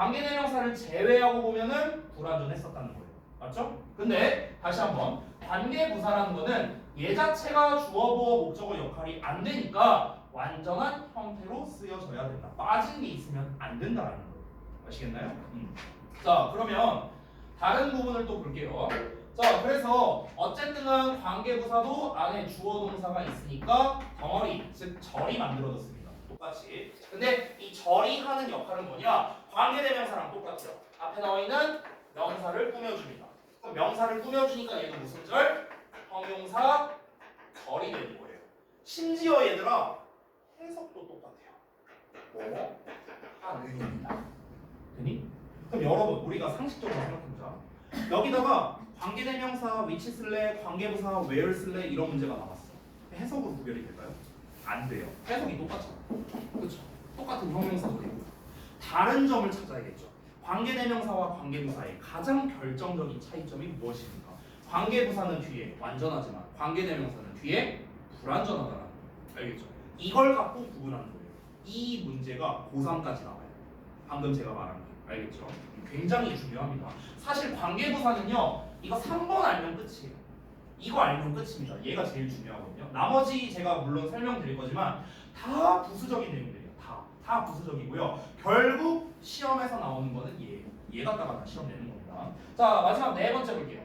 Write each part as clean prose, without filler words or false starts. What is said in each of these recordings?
관계대명사를 제외하고 보면은 불완전했었다는 거예요. 맞죠? 근데 다시 한번 관계부사라는 거는 얘 자체가 주어, 보어, 목적어 역할이 안 되니까 완전한 형태로 쓰여져야 된다. 빠진 게 있으면 안 된다라는 거예요. 아시겠나요? 자, 그러면 다른 부분을 또 볼게요. 자, 그래서 어쨌든 관계부사도 안에 주어 동사가 있으니까 덩어리, 즉 절이 만들어졌습니다. 똑같이. 근데 이 절이 하는 역할은 뭐냐? 관계대명사랑 똑같아요. 앞에 나와 있는 명사를 꾸며줍니다. 그럼 명사를 꾸며주니까 얘는 무슨 절? 형용사 절이 되는 거예요. 심지어 얘들아 해석도 똑같아요. 뭐? 하는입니다. 되니? 그럼 여러분 우리가 상식적으로 생각해보자. 여기다가 관계대명사 위치 쓸래, 관계부사 where 쓸래 이런 문제가 나왔어. 해석으로 구별이 될까요? 안 돼요. 해석이 똑같잖아. 그렇죠? 똑같은 형용사도 되고. 다른 점을 찾아야겠죠. 관계대명사와 관계부사의 가장 결정적인 차이점이 무엇입니까? 관계부사는 뒤에 완전하지만 관계대명사는 뒤에 불완전하다는 거예요. 알겠죠? 이걸 갖고 구분하는 거예요. 이 문제가 고3까지 나와요. 방금 제가 말한 거. 알겠죠? 굉장히 중요합니다. 사실 관계부사는요. 이거 3번 알면 끝이에요. 이거 알면 끝입니다. 얘가 제일 중요하거든요. 나머지 제가 물론 설명드릴 거지만 다 부수적인 내용들이에요. 다 부수적이고요. 결국 시험에서 나오는 거는 얘예요. 얘 갖다가 다 시험 내는 겁니다. 자, 마지막 네 번째 볼게요.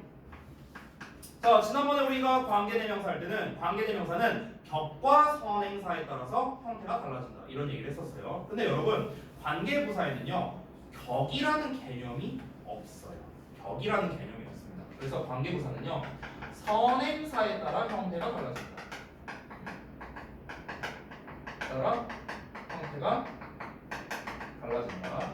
자, 지난번에 우리가 관계대명사 할 때는 관계대명사는 격과 선행사에 따라서 형태가 달라진다. 이런 얘기를 했었어요. 근데 여러분 관계부사에는요. 격이라는 개념이 없어요. 격이라는 개념이 없습니다. 그래서 관계부사는요. 선행사에 따라 형태가 달라진다. 따라 형태가 달라진다.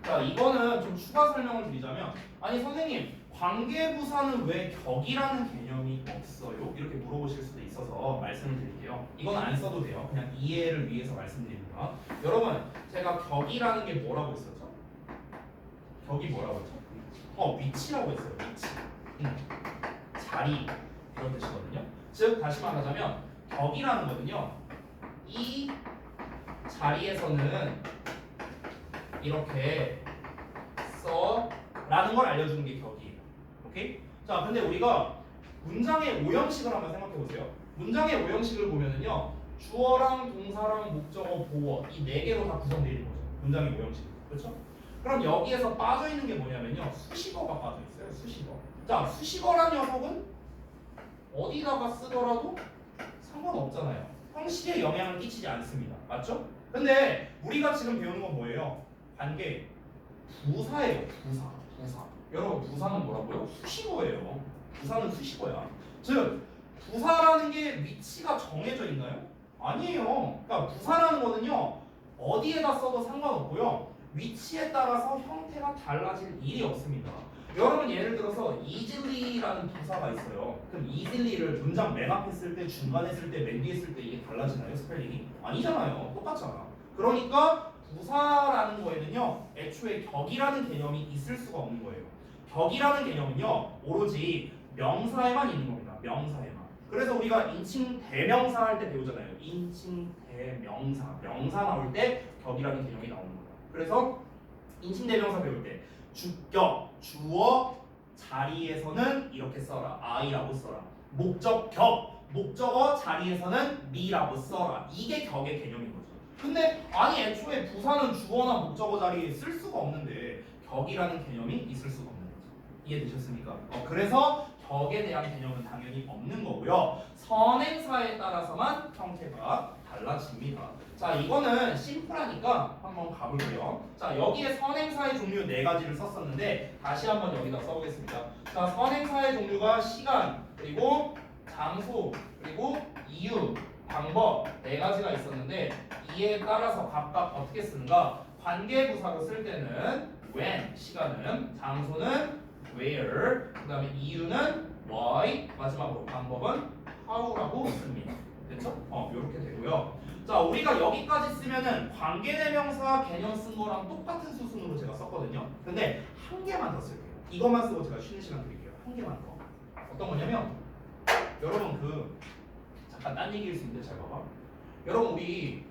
자, 이거는 좀 추가 설명을 드리자면 아니 선생님 관계부사는 왜 격이라는 개념이 없어요? 이렇게 물어보실 수도 있어서 말씀을 드릴게요. 이건 안 써도 돼요. 그냥 이해를 위해서 말씀드립니다. 여러분 제가 격이라는 게 뭐라고 했었죠? 격이 뭐라고 했죠? 위치라고 했어요. 위치. 자리 이런 뜻이거든요. 즉 다시 말하자면 격이라는 거는요. 이 자리에서는 이렇게 써라는 걸 알려주는 게 격이에요. 오케이? 자, 근데 우리가 문장의 오형식을 한번 생각해 보세요. 문장의 오형식을 보면은요. 주어랑 동사랑 목적어, 보어 이 네 개로 다 구성되어 있는 거죠. 문장의 오형식. 그렇죠? 그럼 여기에서 빠져 있는 게 뭐냐면요. 수식어가 빠져 있어요. 수식어. 자, 수식어란 녀석은 어디다가 쓰더라도 상관없잖아요. 형식에 영향을 끼치지 않습니다. 맞죠? 근데 우리가 지금 배우는 건 뭐예요? 관계 부사예요. 부사. 여러분 부사는 뭐라고요? 수식어예요. 부사는 수식어야. 즉 부사라는 게 위치가 정해져 있나요? 아니에요. 그러니까 부사라는 거는요. 어디에다 써도 상관없고요. 위치에 따라서 형태가 달라질 일이 없습니다. 여러분 예를 들어서 easily-라는 부사가 있어요. 그럼 easily-를 문장 맨 앞에 쓸 때, 중간에 쓸 때, 맨 뒤에 쓸 때 이게 달라지나요? 스펠링이? 아니잖아요. 똑같잖아. 그러니까 부사라는 거에는요. 애초에 격이라는 개념이 있을 수가 없는 거예요. 격이라는 개념은요. 오로지 명사에만 있는 겁니다. 명사에만. 그래서 우리가 인칭 대명사 할 때 배우잖아요. 인칭 대명사. 명사 나올 때 격이라는 개념이 나오는 거예요. 그래서 인칭 대명사 배울 때 주격, 주어 자리에서는 이렇게 써라. I라고 써라. 목적 격, 목적어 자리에서는 me라고 써라. 이게 격의 개념인 거죠. 근데 아니 애초에 부사는 주어나 목적어 자리에 쓸 수가 없는데 격이라는 개념이 있을 수가 없는 거죠. 이해되셨습니까? 그래서 격에 대한 개념은 당연히 없는 거고요. 선행사에 따라서만 형태가 달라집니다. 자, 이거는 심플하니까 한번 가볼게요. 자, 여기에 선행사의 종류 네 가지를 썼었는데 다시 한번 여기다 써보겠습니다. 자, 선행사의 종류가 시간, 그리고 장소, 그리고 이유, 방법 네 가지가 있었는데 이에 따라서 각각 어떻게 쓰는가? 관계부사로 쓸 때는 when, 시간은, 장소는 where, 그 다음에 이유는 why, 마지막으로 방법은 how라고 씁니다. 됐죠? 이렇게 되고요. 자, 우리가 여기까지 쓰면은 관계대명사 개념 쓴 거랑 똑같은 수순으로 제가 썼거든요. 근데 한 개만 더 쓸게요. 이것만 쓰고 제가 쉬는 시간 드릴게요. 한 개만 더. 어떤 거냐면 여러분 잠깐 딴 얘기일 수 있는데 잘 봐봐. 여러분 우리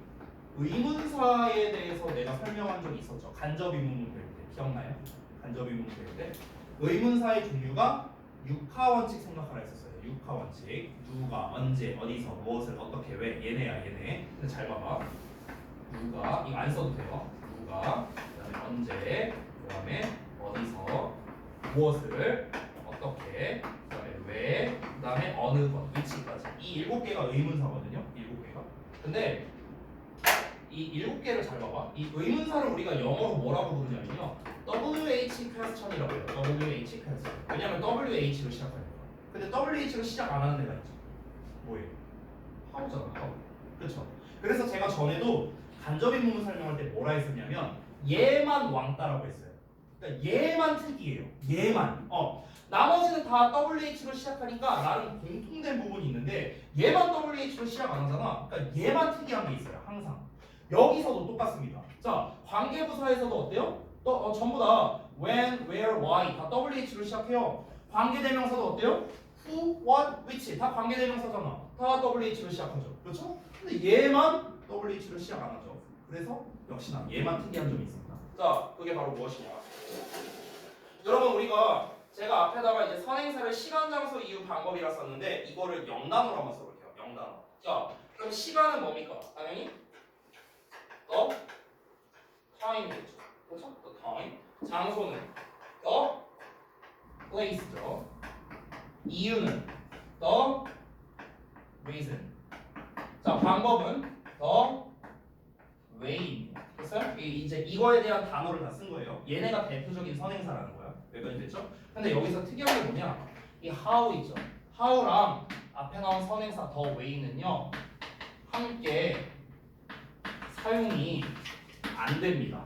의문사에 대해서 내가 설명한 적이 있었죠. 간접 의문문 배울 때 기억나요? 간접 의문문 배울 때 의문사의 종류가 육하 원칙 생각하라 했었어요. 육하 원칙. 누가, 언제, 어디서, 무엇을, 어떻게, 왜. 얘네야 얘네. 근데 잘 봐봐. 누가, 이거 안 써도 돼요. 누가, 그다음에 언제, 그다음에 어디서, 무엇을, 어떻게, 그다음에 왜, 그다음에 어느 것, 위치까지. 이 7개가 의문사거든요. 7개가. 근데 이 7개를 잘 봐봐. 이 의문사를 우리가 영어로 뭐라고 부르냐면요. WH question이라고 해요. WH question. 왜냐면 WH로 시작하니까. 근데 WH로 시작 안 하는 데가 있죠. 뭐예요? how잖아. how. 그렇죠. 그래서 제가 전에도 간접 의문문 설명할 때 뭐라 했었냐면 얘만 왕따라고 했어요. 그러니까 얘만 특이해요. 얘만. 나머지는 다 WH로 시작하니까 나름 공통된 부분이 있는데 얘만 WH로 시작 안 하잖아. 그러니까 얘만 특이한 게 있어요. 항상. 여기서도 똑같습니다. 자, 관계부사에서도 어때요? 전부 다 when, where, why 다 WH로 시작해요. 관계대명사도 어때요? who, what, which 다 관계대명사잖아. 다 WH로 시작하죠. 그렇죠? 근데 얘만 WH로 시작 안 하죠. 그래서 역시나 얘만 특이한 점이 있습니다. 자, 그게 바로 무엇이냐? 여러분 우리가 제가 앞에다가 이제 선행사를 시간, 장소, 이유, 방법이라 썼는데 이거를 영단어로 한번 써볼게요. 영단어. 자, 그럼 시간은 뭡니까? 당연히 the time이겠죠. 그렇죠? the time. 장소는 the place죠. 이유는 the reason. 자, 방법은 the way입니다. 됐어요? 이제 이거에 대한 단어를 다 쓴 거예요. 얘네가 대표적인 선행사라는 거야. 여기까지 됐죠? 근데 여기서 특이한 게 뭐냐? 이 how 있죠. how랑 앞에 나온 선행사 the way는요 함께 사용이 안 됩니다.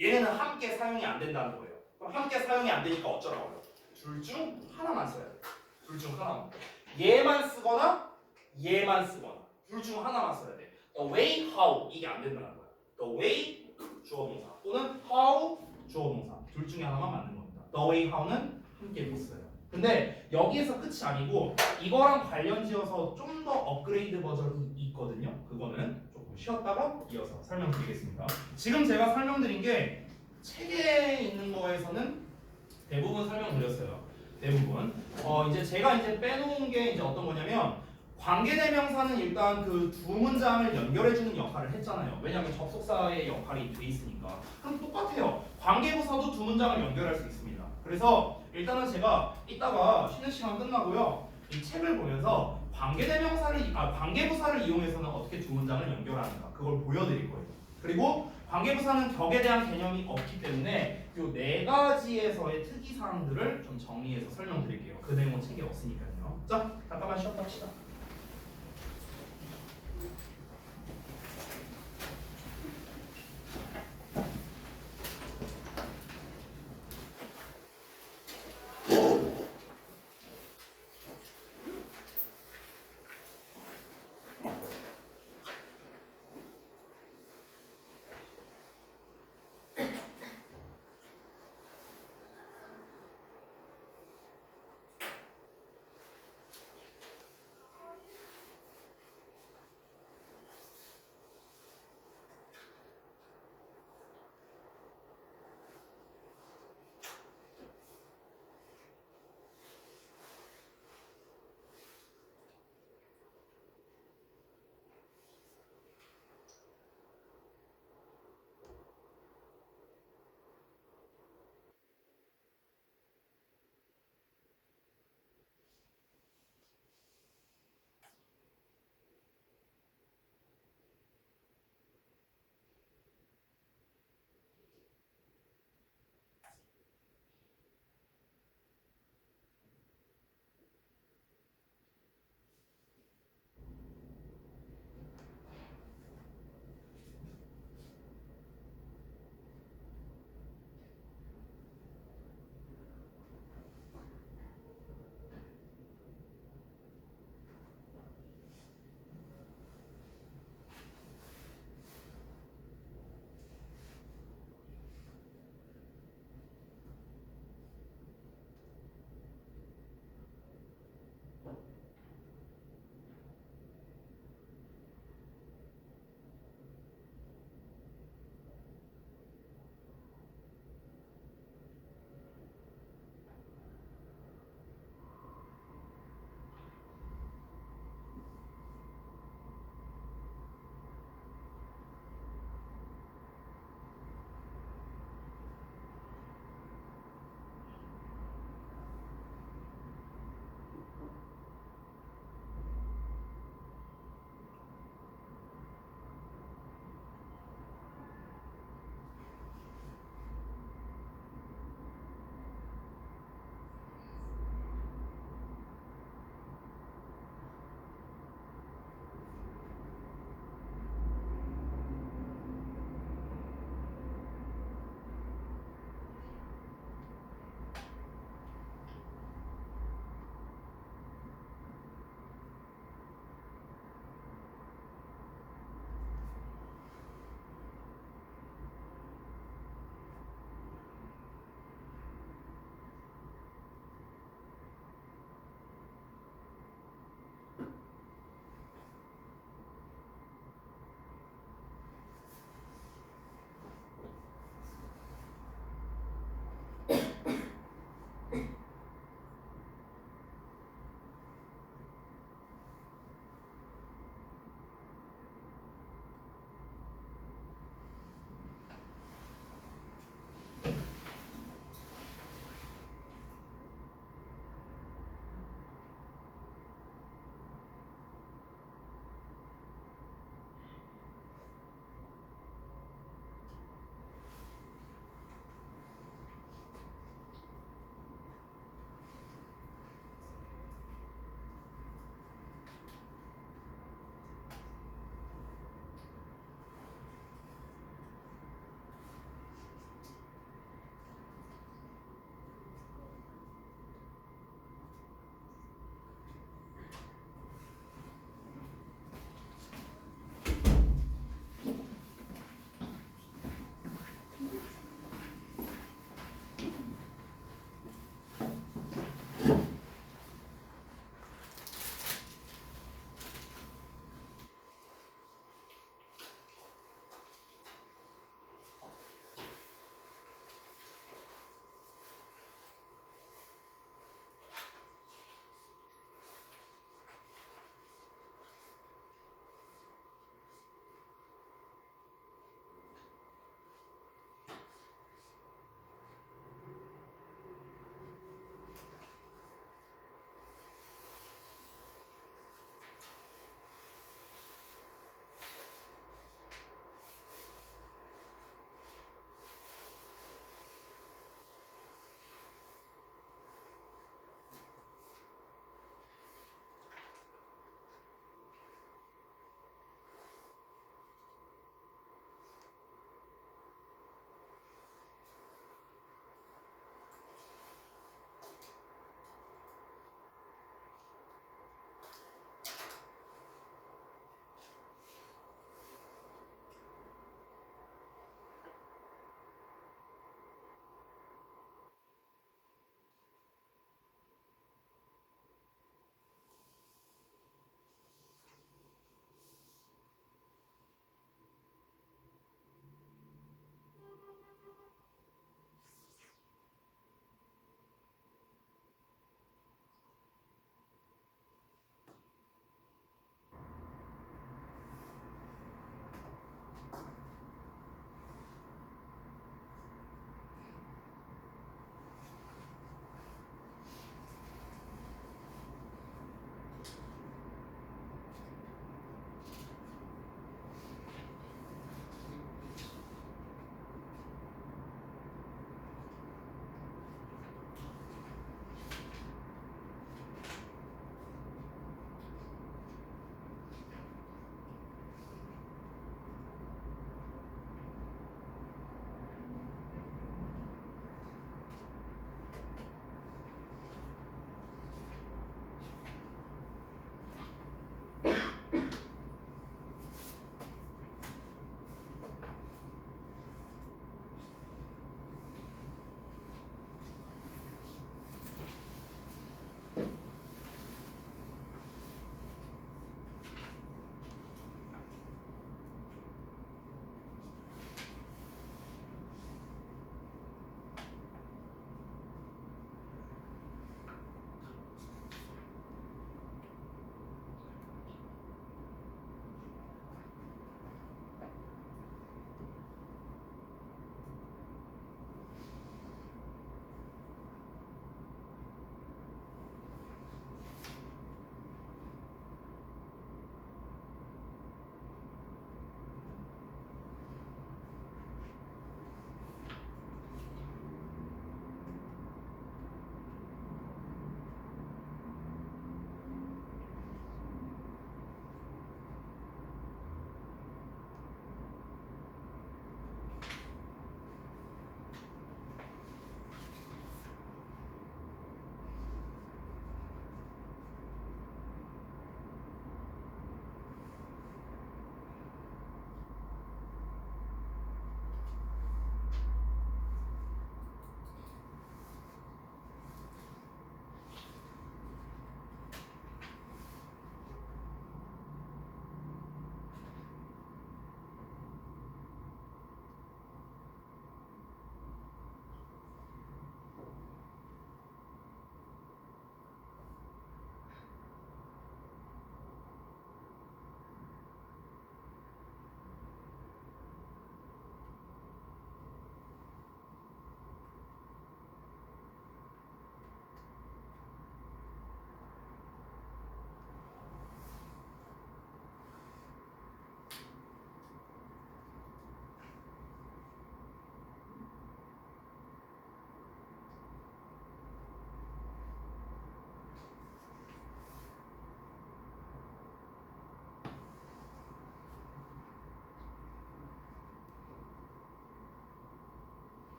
얘네는 함께 사용이 안 된다는 거예요. 그럼 함께 사용이 안 되니까 어쩌라고요? 둘 중 하나만 써야 돼. 둘 중 하나만. 얘만 쓰거나 얘만 쓰거나 둘 중 하나만 써야 돼. The way, how 이게 안 된다는 거야. The way 주어 동사 또는 how 주어 동사 둘 중에 하나만 맞는 겁니다. The way, how는 함께 못 써요. 근데 여기에서 끝이 아니고 이거랑 관련지어서 좀 더 업그레이드 버전이 있거든요. 그거는 조금 쉬었다가 이어서 설명드리겠습니다. 지금 제가 설명드린 게 책에 있는 거에서는 대부분 설명드렸어요. 대부분. 이제 제가 이제 빼놓은 게 이제 어떤 거냐면 관계대명사는 일단 그 두 문장을 연결해주는 역할을 했잖아요. 왜냐하면 접속사의 역할이 돼 있으니까. 그럼 똑같아요. 관계부사도 두 문장을 연결할 수 있습니다. 그래서 일단은 제가 이따가 쉬는 시간 끝나고요. 이 책을 보면서 관계부사를 이용해서는 어떻게 두 문장을 연결하는가 그걸 보여드릴 거예요. 그리고 관계부사는 격에 대한 개념이 없기 때문에 이 네 가지에서의 특이 사항들을 좀 정리해서 설명드릴게요. 그 내용은 책에 없으니까요. 자, 잠깐만 쉬었다 합시다.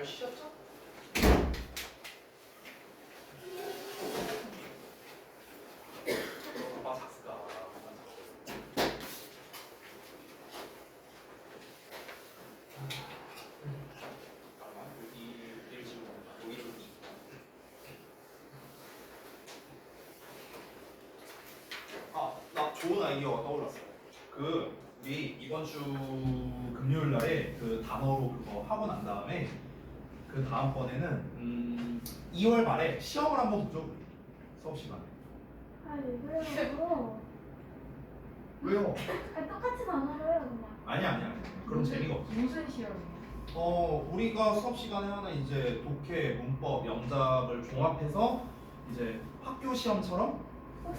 잘 쉬었죠? 아 작스가 잠깐만 여기 지금 여기 좀 나 좋은 아이디어가 떠올랐어요. 우리 이번 주 금요일 날에 그 단어로 그거 하고 난 다음에 그 다음번에는 2월 말에 시험을 한번 보죠. 수업 시간에. 그래요. 왜요? 똑같이 단어로 해요 그냥. 아니야. 그럼 재미가 없어. 무슨 시험이요? 우리가 수업 시간에 하는 이제 독해, 문법, 영작을 종합해서 이제 학교 시험처럼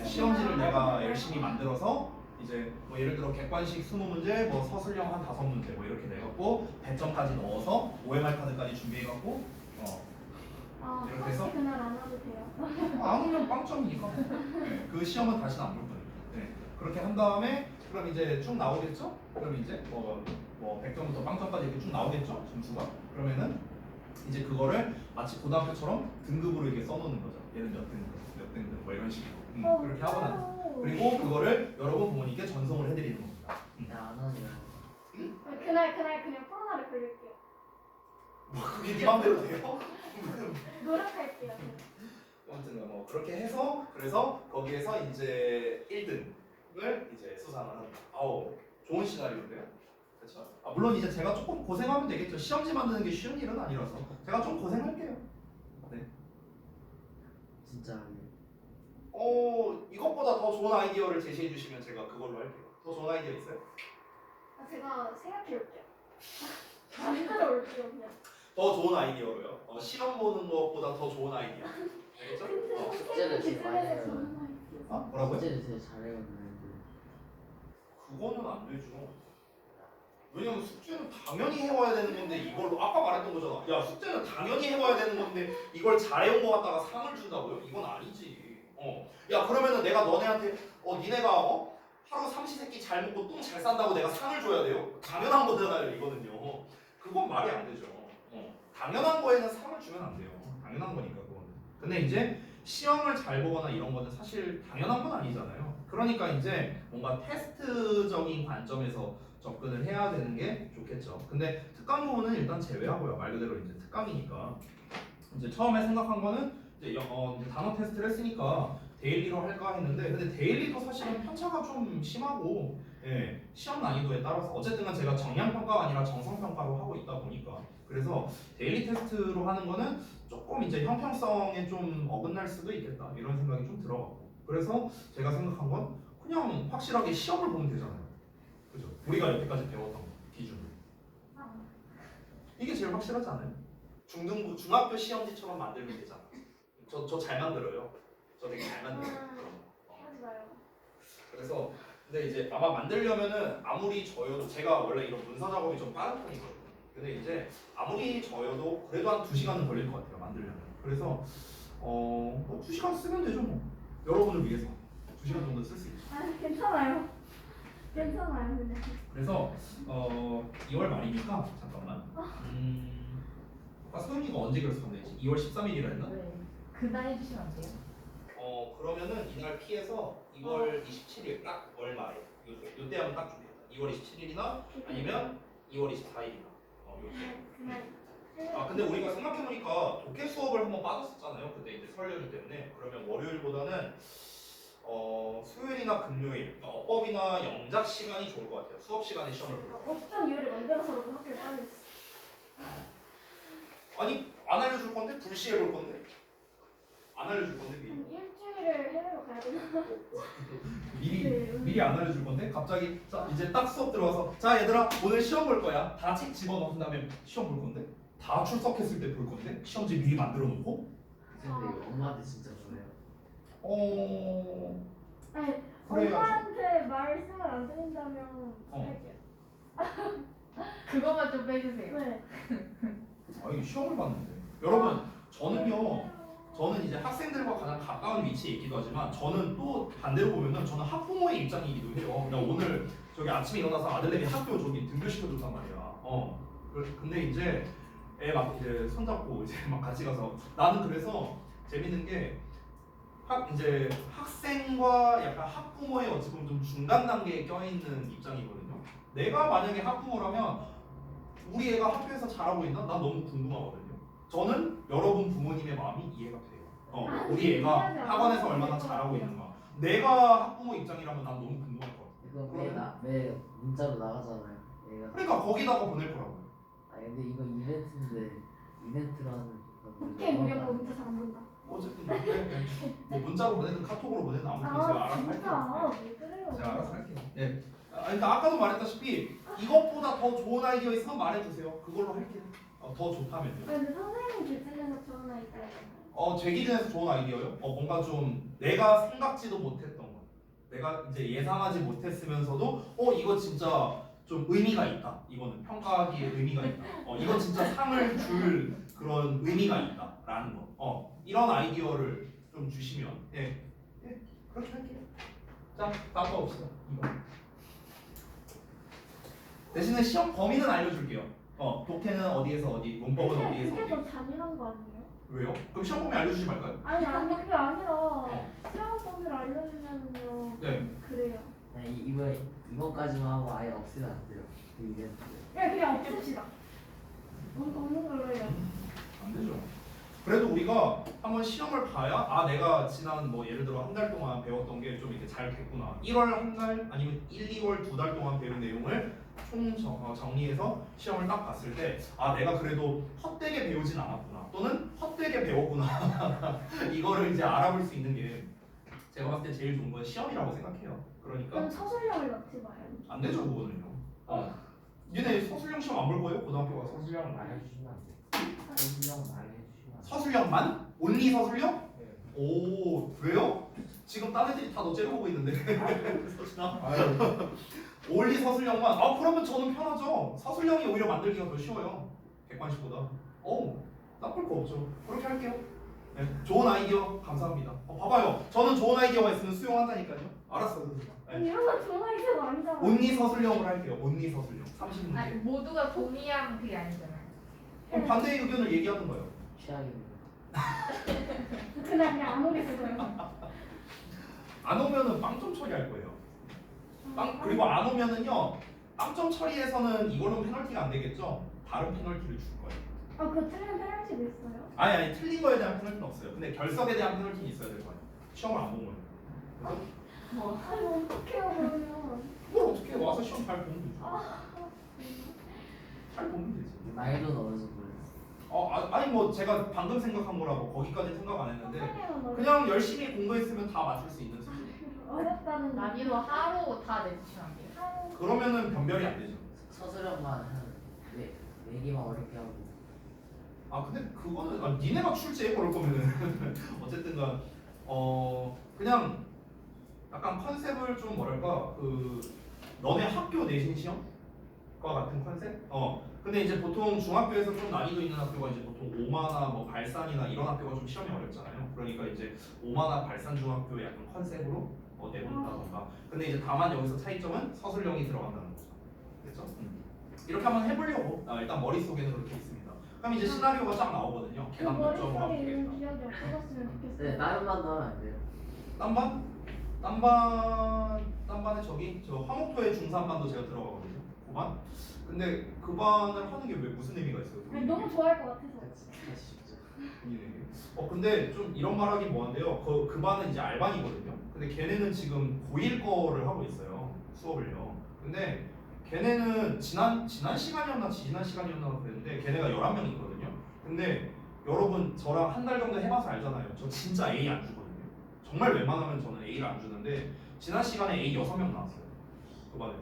시험지를 내가 열심히 만들어서 이제 뭐 예를 들어 객관식 20문제, 뭐 서술형 한 5문제 뭐 이렇게 내갖고 100점까지 넣어서 OMR 카드까지 준비해갖고 이렇게 해서? 혹시 그날 안 와도 돼요? 안 오면 빵점이니까. 네, 그 시험은 다시는 안 볼 거니까. 네, 그렇게 한 다음에 그럼 이제 쭉 나오겠죠? 그럼 이제 뭐 100점부터 빵점까지 이렇게 쭉 나오겠죠? 점수가? 그러면은 이제 그거를 마치 고등학교처럼 등급으로 이렇게 써놓는 거죠. 얘는 몇 등급 뭐 이런 식으로. 그렇게 하고 난 그리고 그거를 여러분 부모님께 전송을 해드리는 겁니다. 안 하네요. 그날 그냥 코로나를 걸릴게요. 뭐 그게 네 맘대로 돼요? 노력할게요. 아무튼 뭐 그렇게 해서 그래서 거기에서 이제 1등을 이제 수상을 합니다. 아우 좋은 시나리오인데요. 그렇죠? 물론 이제 제가 조금 고생하면 되겠죠. 시험지 만드는 게 쉬운 일은 아니라서 제가 좀 고생할게요. 네. 진짜 이것보다 더 좋은 아이디어를 제시해 주시면 제가 그걸로 할게요. 더 좋은 아이디어 있어요? 제가 생각해 올게요. 만들어 올게요 그냥. 더 좋은 아이디어로요. 시험 보는 것보다 더 좋은 아이디어. 알겠죠? 숙제를 제일 많이 해요. 뭐라고요? 숙제를 제일 잘해요. 근데 그거는 안 되죠. 왜냐면 숙제는 당연히 해와야 되는 건데 이걸로 아까 말했던 거잖아. 야 숙제는 당연히 해와야 되는 건데 이걸 잘해온 거 갖다가 상을 준다고요? 이건 아니지. 야 그러면은 내가 너네한테 니네가 하루 삼시세끼 잘 먹고 똥 잘 싼다고 내가 상을 줘야 돼요? 당연한 거잖아요 이거는요. 그건 말이 안 되죠. 당연한 거에는 상을 주면 안 돼요. 당연한 거니까 그거는. 근데 이제 시험을 잘 보거나 이런 거는 사실 당연한 건 아니잖아요. 그러니까 이제 뭔가 테스트적인 관점에서 접근을 해야 되는 게 좋겠죠. 근데 특강 부분은 일단 제외하고요. 말 그대로 이제 특강이니까. 이제 처음에 생각한 거는 이제 단어 테스트를 했으니까 데일리로 할까 했는데 근데 데일리도 사실은 편차가 좀 심하고 시험 난이도에 따라서 어쨌든 제가 정량평가가 아니라 정성평가로 하고 있다 보니까 그래서 데일리 테스트로 하는 거는 조금 이제 형평성에 좀 어긋날 수도 있겠다 이런 생각이 좀 들어가고 그래서 제가 생각한 건 그냥 확실하게 시험을 보면 되잖아요. 그죠? 우리가 여태까지 배웠던 거 기준으로 이게 제일 확실하지 않아요? 중등부 중학교 시험지처럼 만들면 되잖아. 저 잘 만들어요. 저 되게 잘 만들어요. 하지 마요. 그래서 근데 이제 아마 만들려면은 아무리 저여도 제가 원래 이런 문서 작업이 좀 빠른 편이거든요. 근데 이제 아무리 저여도 그래도 한 2시간은 걸릴 것 같아요 만들려면. 그래서 2시간 쓰면 되죠 뭐. 여러분을 위해서 2시간 정도 쓸 수 있죠. 괜찮아요. 괜찮아요 그냥. 그래서 2월 말이니까 잠깐만. 소연이가 언제 결석한대지? 2월 13일이라 했나? 네. 그날 해주시면 안 돼요? 그러면은 이날 피해서 2월 27일 딱 월 말에 요때 하면 딱 좋겠다. 2월 27일이나 아니면 2월 24일이나 요때. 그날. 근데 우리가 생각해보니까 독해 수업을 한번 빠졌었잖아요. 그때 이제 설 연휴 때문에. 그러면 월요일보다는 수요일이나 금요일 어법이나 영작 시간이 좋을 것 같아요. 수업 시간에 시험을 보러. 어떤 이유를 만들어서라도 학교를 빠졌어. 아니 안 알려줄 건데 불시해 볼 건데 안 알려줄 건데 미리. 일주일을 해외로 가야 되나? 미리 안 알려줄 건데 갑자기 자 이제 딱 수업 들어와서 자 얘들아 오늘 시험 볼 거야. 다 책 집어넣은 다음에 시험 볼 건데 다 출석했을 때 볼 건데 시험지 미리 만들어 놓고. 근데 이거 엄마한테 진짜 좋아요. 아니 그래야죠. 엄마한테 말씀을 안 드린다면 할게요. 그것만 좀 빼주세요. 네. 이게 시험을 봤는데 여러분 저는 이제 학생들과 가장 가까운 위치에 있기도 하지만 저는 또 반대로 보면은 저는 학부모의 입장이기도 해요. 나 오늘 저기 아침에 일어나서 아들내미 학교 저기 등교시켜줬단 말이야. 근데 이제 애 막 이제 손잡고 이제 막 같이 가서 나는 그래서 재밌는 게 이제 학생과 약간 학부모의 어찌 보면 좀 중간 단계에 껴있는 입장이거든요. 내가 만약에 학부모라면 우리 애가 학교에서 잘하고 있나? 난 너무 궁금하거든요. 저는 여러분 부모님의 마음이 이해가 돼요. 우리 애가 학원에서 얼마나 잘하고 있는가. 내가 학부모 입장이라면 난 너무 궁금할 것 같아. 이거 매 문자로 나가잖아요. 얘가. 그러니까 거기다가 보낼 거라고요. 아 근데 이거 이벤트인데 이벤트라는 오케이 우리 엄마 문자 잘 안 본다. 어쨌든 뭐 문자로 보내든 카톡으로 보내든 아무튼 제가 알아서 할게요. 진짜 왜 그래요? 제가 알아서 할게요. 예. 그러니까 아까도 말했다시피 이것보다 더 좋은 아이디어 있으면 말해주세요. 그걸로 할게요. 더 좋다면요. 근데 선생님 기준에서 좋은 아이디어. 제 기준에서 좋은 아이디어요? 뭔가 좀 내가 생각지도 못했던 거. 내가 이제 예상하지 못했으면서도 이거 진짜 좀 의미가 있다. 이거는 평가하기에 의미가 있다. 이건 진짜 상을 줄 그런 의미가 있다라는 거. 이런 아이디어를 좀 주시면 예 그렇게 할게요. 자 다음 거 봅시다. 이거. 대신에 시험 범위는 알려줄게요. 독해는 어디에서 어디, 문법은 어디에서 그게 어디. 더 잔인한 거 아니에요? 왜요? 그럼 시험 범위 알려주지 말까요? 아니 그게 아니라 시험 범위를 알려주면요. 네. 그래요. 이번까지만 하고 아예 없애면 안 돼요. 그 이벤트. 그냥 없읍시다. 없는 걸로 해요. 안 되죠. 그래도 우리가 한번 시험을 봐야 내가 지난 뭐 예를 들어 한 달 동안 배웠던 게 좀 이렇게 잘 됐구나. 1월 한 달 아니면 1, 2월 2달 동안 배운 내용을 총 정리해서 시험을 딱 봤을 때 내가 그래도 헛되게 배우진 않았구나 또는 헛되게 배웠구나 이거를 이제 알아볼 수 있는 게 제가 봤을 때 제일 좋은 건 시험이라고 생각해요. 그러니까 그럼 서술형을 넣지 마요. 안 되죠 그거는요. 얘네 서술형 시험 안 볼 거예요? 고등학교 가서 서술형 말해주시면 안 돼요. 서술형 말해주시면 안 돼요. 서술형만? 온리 서술형? 네. 오 왜요? 지금 딴 애들이 다 너 째려보고 있는데 서술형? 온리 서술형만? 그러면 저는 편하죠. 서술형이 오히려 만들기가 더 쉬워요. 객관식보다. 나쁠 거 없죠. 그렇게 할게요. 네, 좋은 아이디어 감사합니다. 봐봐요. 저는 좋은 아이디어가 있으면 수용한다니까요. 알았어요. 네. 이런 건 좋은 아이디어가 아니잖아. 온리 서술형으로 할게요. 온리 서술형. 30문제. 아니 모두가 동의한 그게 아니잖아요. 그럼 반대의 의견을 얘기하는 거예요. 취향입니다. 그냥 안 오겠어요. 안 오면은 빵점 처리할 거예요. 그리고 안 오면은요 빵점 처리에서는 이걸로 페널티가 안 되겠죠? 다른 페널티를 줄 거예요. 그 틀린 페널티도 있어요? 아니 틀린 거에 대한 페널티는 없어요. 근데 결석에 대한 페널티는 있어야 될 거예요. 시험을 안 본 거예요. 그래서 아니 어떡해요 그러면. 뭘 어떻게 와서 시험 잘 보면 되죠. 잘 보면 되지. 나이도는 어느 정도예요? 아니 뭐 제가 방금 생각한 거라고 거기까지 생각 안 했는데 선생님은 그냥 열심히 공부했으면 다 맞출 수 있는 수준. 어렵다는 난이도 하루 다 내주시면 안 돼요. 그러면은 변별이 안 되죠. 서술형만 한 4개만 어렵게 하고. 근데 그거는 니네가 출제해 그럴 거면은 어쨌든간 그냥 약간 컨셉을 좀 뭐랄까 너네 학교 내신 시험과 같은 컨셉? 근데 이제 보통 중학교에서 좀 난이도 있는 학교가 이제 보통 오마나 뭐 발산이나 이런 학교가 좀 시험이 어렵잖아요. 그러니까 이제 오마나 발산 중학교 약간 컨셉으로 내본다던가. 근데 이제 다만 여기서 차이점은 서술형이 들어간다는 거죠. 그렇죠? 이렇게 한번 해보려고 일단 머릿속에는 그렇게 있습니다. 그럼 이제 시나리오가 쫙 나오거든요. 그 계산 몇 점으로 하면 머릿속에 있는 되겠다. 기억이 없어졌으면 좋겠어요. 네, 다른 반도 하면 안 돼요. 딴반에 저 화목토의 중3반도 제가 들어가거든요. 9반. 근데 그 반을 하는 게 왜 무슨 의미가 있어요? 아니, 너무 좋아할 것 같아서. 같이 쉽죠. 근데 좀 이런 말하기 뭐한데요. 그 반은 이제 알반이거든요. 근데 걔네는 지금 고1 거를 하고 있어요. 수업을요. 근데 걔네는 지난 시간이었나 지난 시간이었나 그랬는데 걔네가 11명 있거든요. 근데 여러분 저랑 한 달 정도 해봐서 알잖아요. 저 진짜 A 안 주거든요. 정말 웬만하면 저는 A를 안 주는데 지난 시간에 A 6명 나왔어요. 그 반에서.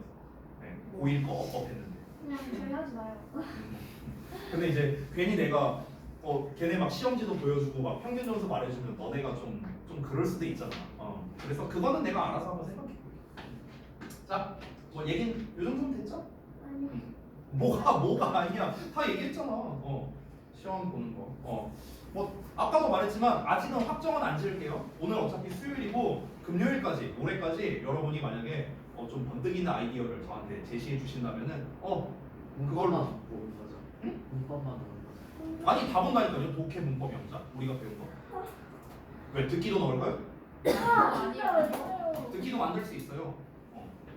네, 고1 거 업했는데. 그냥 저희 하지 마요. 근데 이제 괜히 내가 걔네 막 시험지도 보여주고 막 평균 점수 말해주면 너네가 좀 그럴 수도 있잖아. 그래서 그거는 내가 알아서 한번 생각해. 자, 뭐 얘긴 요 정도면 됐죠? 아니. 뭐가 아니야. 다 얘기했잖아. 시험 보는 거. 뭐 아까도 말했지만 아직은 확정은 안 지을게요. 오늘 어차피 수요일이고 금요일까지 모레까지 여러분이 만약에 좀 번뜩이는 아이디어를 저한테 제시해 주신다면은 문법만 보는 거죠. 응? 문법만 보는 거죠. 아니 다 본다니까요. 독해 문법 영자 우리가 배운 거. 왜 듣기도 넣을까요? 아니요. 듣기도 만들 수 있어요.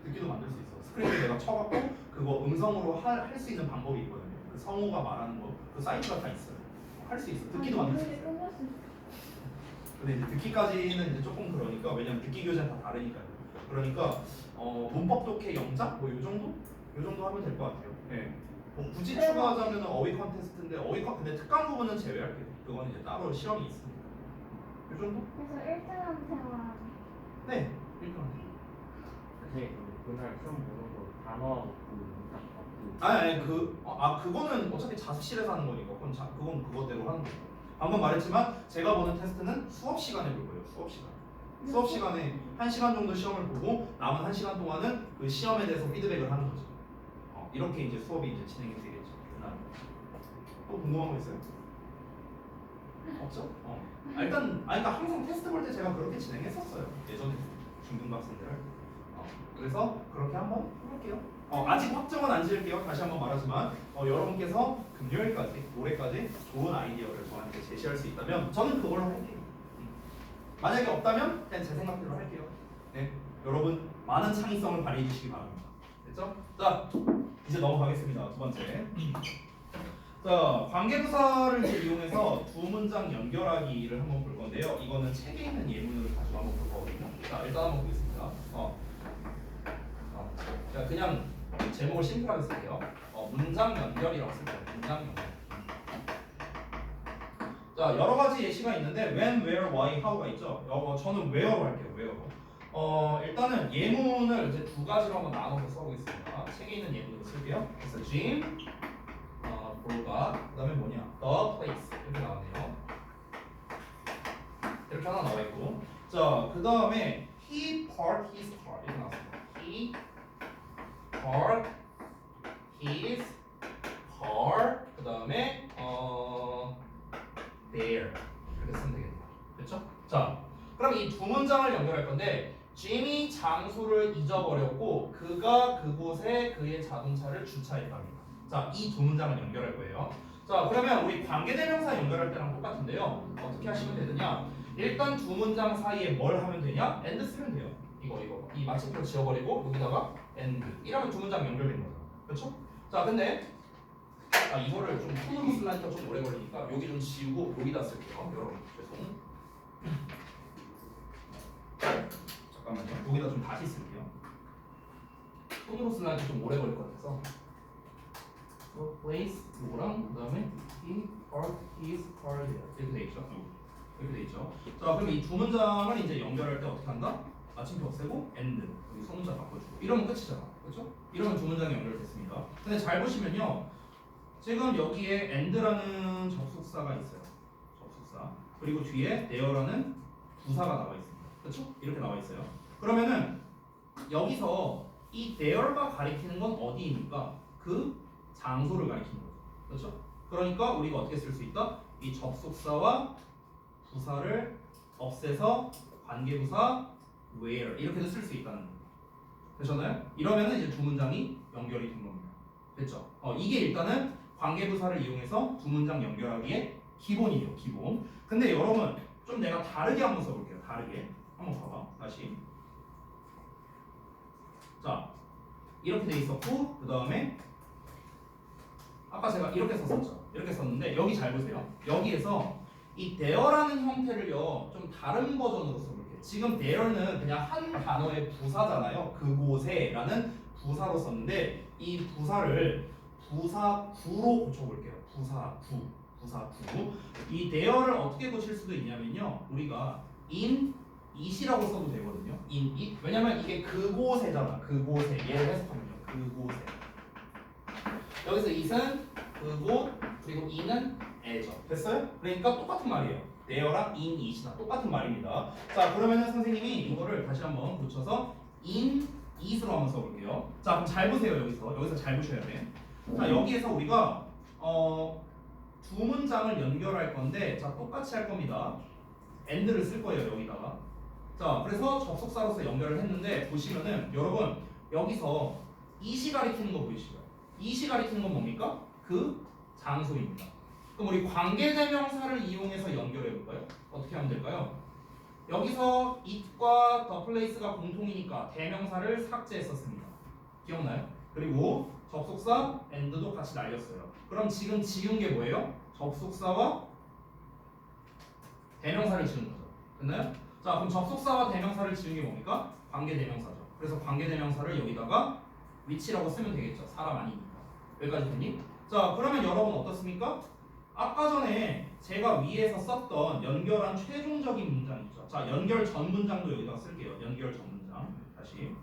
듣기도 만들 수 있어. 스크린에 내가 쳐갖고 그거 음성으로 할 수 있는 방법이 있거든요. 그 성우가 말하는 거, 그 사이트가 다 있어요. 할 수 있어. 듣기도 만들 수 있어. 근데 이제 듣기까지는 이제 조금 그러니까 왜냐면 듣기 교재는 다 다르니까요. 그러니까 문법 독해 영자 뭐 요 정도? 요 정도 하면 될 것 같아요. 네. 뭐 굳이 추가하자면 어휘 컨테스트인데 근데 특강 부분은 제외할게요. 그거는 이제 따로 시험이 있습니다. 요 정도? 그래서 1등한테만 네. 일단. 선생님 그날 시험 보고도 단어 그 문장 받고 아니 그거는 어차피 자습실에서 하는 거니까 그건 그거대로 하는 거죠. 방금 말했지만 제가 보는 테스트는 수업 시간에 볼 거예요. 수업 시간. 수업 시간에 1시간 정도 시험을 보고 남은 1시간 동안은 그 시험에 대해서 피드백을 하는 거죠. 이렇게 이제 수업이 이제 진행이 되겠죠. 그날. 또 궁금한 거 있어요? 없죠? 그러니까 항상 테스트 볼 때 제가 그렇게 진행했었어요. 예전에 중등학생들. 그래서 그렇게 한번 해볼게요. 아직 확정은 안 지을게요. 다시 한번 말하지만 여러분께서 금요일까지 올해까지 좋은 아이디어를 저한테 제시할 수 있다면 저는 그걸로 할게요. 만약에 없다면 그냥 제 생각대로 할게요. 네, 여러분 많은 창의성을 발휘해 주시기 바랍니다. 됐죠? 자, 이제 넘어가겠습니다. 두 번째. 자, 관계부사를 이제 이용해서 두 문장 연결하기를 한번 볼 건데요. 이거는 책에 있는 예문을 가지고 한번 볼 거거든요. 자, 일단 한번 보겠습니다. 자, 그냥 제목을 심플하게 쓸게요. 문장 연결이라고 쓸 거예요. 문장 연결. 자, 여러 가지 예시가 있는데 when, where, why, how가 있죠. 저는 where로 할게요. where로. 일단은 예문을 이제 두 가지로 한번 나눠서 써보겠습니다. 책에 있는 예문으로 쓸게요. 그래서 Jim, 볼가, 그다음에 뭐냐, the place 이렇게 나왔네요. 이렇게 하나 나와 있고, 자, 그다음에 he parked his car 이렇게 나왔습니다. He parked his car, 그다음에 there 이렇게 쓰면 되겠네요. 그렇죠? 자, 그럼 이 두 문장을 연결할 건데 짐이 장소를 잊어버렸고 그가 그곳에 그의 자동차를 주차했답니다. 자, 이 두 문장을 연결할 거예요. 자, 그러면 우리 관계대명사 연결할 때랑 똑같은데요. 어떻게 하시면 되느냐? 일단 두 문장 사이에 뭘 하면 되냐? and 쓰면 돼요. 이거 이 마침표를 지워버리고 여기다가 and 이러면 두 문장 연결된 거죠. 그렇죠? 자, 근데 이거를 좀 톤으로 쓰려니까 좀 오래 걸리니까 여기 좀 지우고 여기다 쓸게요. 여러분 죄송. 잠깐만요. 여기다 좀 다시 쓸게요. 톤으로 쓰려니까 좀 오래 걸릴 것 같아서. place 이거랑 그다음에 he parked his car there 이렇게 돼 있죠. 이렇게 돼 있죠. 자, 그럼 이 두 문장을 이제 연결할 때 어떻게 한다? 마침표 없애고 and 여기 소문자 바꿔주고 이러면 끝이잖아. 그렇죠? 이러면 두 문장이 연결됐습니다. 근데 잘 보시면요. 지금 여기에 and라는 접속사가 있어요. 접속사. 그리고 뒤에 there라는 부사가 나와 있습니다. 그렇죠? 이렇게 나와 있어요. 그러면은 여기서 이 there가 가리키는 건 어디입니까? 그 장소를 가리키는 거죠. 그렇죠? 그러니까 우리가 어떻게 쓸 수 있다? 이 접속사와 부사를 없애서 관계부사 where 이렇게도 쓸 수 있다는 거예요. 되셨나요? 이러면은 이제 두 문장이 연결이 된 겁니다. 됐죠? 이게 일단은 관계부사를 이용해서 두 문장 연결하기의 기본이에요. 기본. 근데 여러분 좀 내가 다르게 한번 써볼게요. 다르게 한번 봐봐. 다시. 자, 이렇게 돼 있었고 그 다음에 아까 제가 이렇게 썼었죠. 이렇게 썼는데 여기 잘 보세요. 여기에서 이 there라는 형태를요 좀 다른 버전으로 써볼게요. 지금 there는 그냥 한 단어의 부사잖아요. 그곳에라는 부사로 썼는데 이 부사를 부사구로 고쳐볼게요. 부사구. 이 there를 어떻게 고칠 수도 있냐면요. 우리가 in it이라고 써도 되거든요. in it. 왜냐면 이게 그곳에잖아. 그곳에. 얘를 해석하면요. 그곳에. 여기서 it은 그곳 그리고 in은 애죠. 됐어요? 그러니까 똑같은 말이에요. there랑 in it이나 똑같은 말입니다. 자, 그러면은 선생님이 이거를 다시 한번 고쳐서 in it으로 한번 써볼게요. 자, 그럼 잘 보세요. 여기서 잘 보셔야 돼. 자, 여기에서 우리가 두 문장을 연결할 건데 자, 똑같이 할 겁니다. and를 쓸 거예요. 여기다가. 자, 그래서 접속사로서 연결을 했는데 보시면은 여러분 여기서 it이 가리키는 거 보이시죠? it이 가리키는 건 뭡니까? 그 장소입니다. 그럼 우리 관계대명사를 이용해서 연결해 볼까요? 어떻게 하면 될까요? 여기서 it과 the place가 공통이니까 대명사를 삭제했었습니다. 기억나요? 그리고 접속사 and도 같이 날렸어요. 그럼 지금 지운 게 뭐예요? 접속사와 대명사를 지운 거죠. 됐나요? 자, 그럼 접속사와 대명사를 지운 게 뭡니까? 관계대명사죠. 그래서 관계대명사를 여기다가 위치라고 쓰면 되겠죠. 사람 아니니까. 여기까지 됐니? 자, 그러면 여러분 어떻습니까? 아까 전에 제가 위에서 썼던 연결한 최종적인 문장 있죠. 자, 연결 전 문장도 여기다 쓸게요. 연결 전 문장. 다시.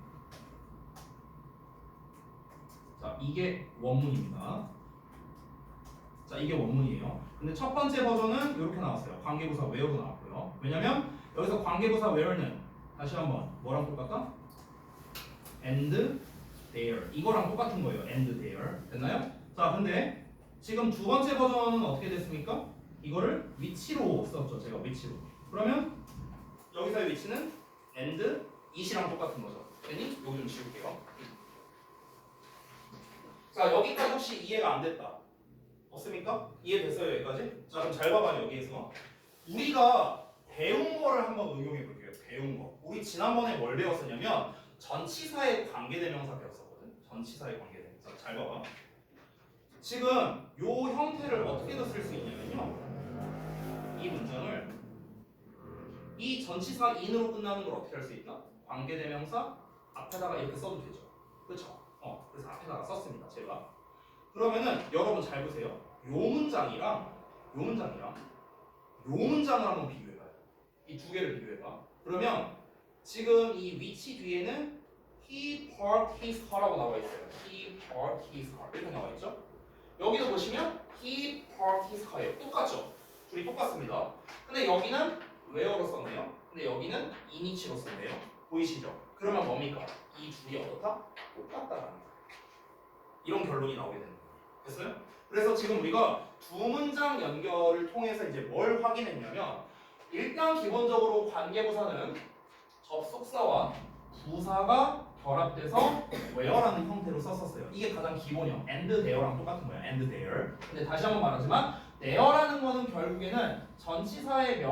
자, 이게 원문입니다. 자, 이게 원문이에요. 근데 첫 번째 버전은 이렇게 나왔어요. 관계부사 where로 나왔고요. 왜냐면 여기서 관계부사 where는 다시 한번 뭐랑 똑같다? and there. 이거랑 똑같은 거예요. and there. 됐나요? 자, 근데 지금 두 번째 버전은 어떻게 됐습니까? 이거를 위치로 썼죠. 제가 위치로. 그러면 여기서의 위치는 and it이랑 똑같은 거죠. 됐니? 요거 좀 지울게요. 자, 여기까지 혹시 이해가 안 됐다. 없습니까? 이해됐어요, 여기까지? 자, 그럼 잘 봐봐요, 여기에서. 우리가 배운 거를 한번 응용해 볼게요. 배운 거. 우리 지난번에 뭘 배웠었냐면 전치사의 관계대명사 배웠었거든. 전치사의 관계대명사. 잘 봐봐. 지금 요 형태를 어떻게도 쓸 수 있냐면요. 이 문장을 이 전치사 in으로 끝나는 걸 어떻게 할 수 있나? 관계대명사 앞에다가 이렇게 써도 되죠. 그렇죠? 그래서 앞에다가 썼습니다. 제가. 그러면은 여러분 잘 보세요. 요 문장이랑 요 문장이랑 요 문장을 한번 비교해봐요. 이 두 개를 비교해봐. 그러면 지금 이 위치 뒤에는 he parked his car라고 나와 있어요. he parked his car 이렇게 나와 있죠. 여기도 보시면 he parked his car예요. 똑같죠? 둘이 똑같습니다. 근데 여기는 where로 썼네요. 근데 여기는 in이치로 썼네요. 보이시죠? 그러면 뭡니까? 이 둘이 어떻다? 똑같다라는 거예요. 이런 결론이 나오게 되는 거예요. 됐어요? 그래서 지금 우리가 두 문장 연결을 통해서 이제 뭘 확인했냐면 일단 기본적으로 관계부사는 접속사와 부사가 결합돼서 where라는 형태로 썼었어요. 이게 가장 기본형. and there랑 똑같은 거예요. and there. 근데 다시 한번 말하지만 there라는 거는 결국에는 전치사의 명